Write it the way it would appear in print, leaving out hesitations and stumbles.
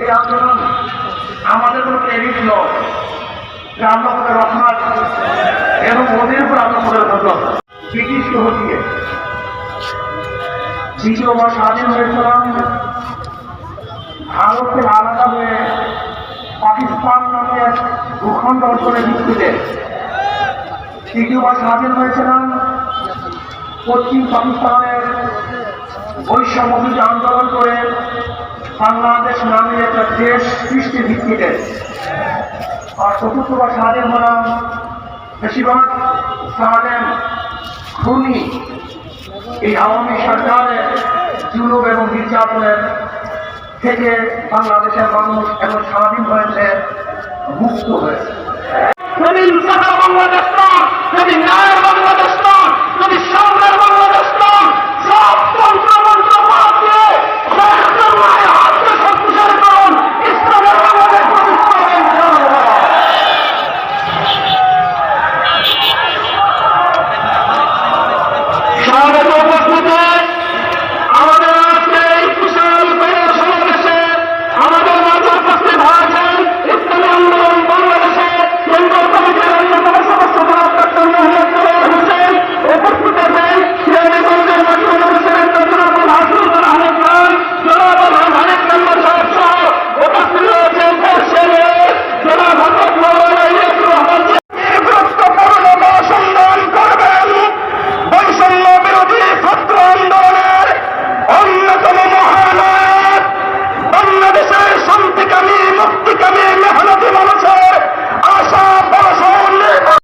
এই আন্দোলন আমাদের কোনো ক্রেডিট নয়, আল্লাহ রহমান এবং ওদের উপর আল্লাহ জন্য ব্রিটিশকে হটিয়ে দ্বিতীয়বার স্বাধীন হয়েছিলাম। ভারতের আলাদা হয়ে পাকিস্তান নামে ভূখণ্ড অঞ্চলের ভিত্তিতে তৃতীয়বার স্বাধীন হয়েছিলাম। পশ্চিম পাকিস্তানের বৈষম্যবিরোধী আন্দোলন করে বাংলাদেশ নামে একটা দেশ সৃষ্টির ভিত্তিতে। আর চতুর্থবার স্বাধীন হলাম বেশিরভাগ সালেম খুনি এই আওয়ামী সরকারের জুলুম এবং নির্যাতনের থেকে বাংলাদেশের মানুষ এখন স্বাধীন হয়েছে, মুক্ত হয়েছে। যদি বাংলাদেশ যদি ন্যায় বাংলাদেশ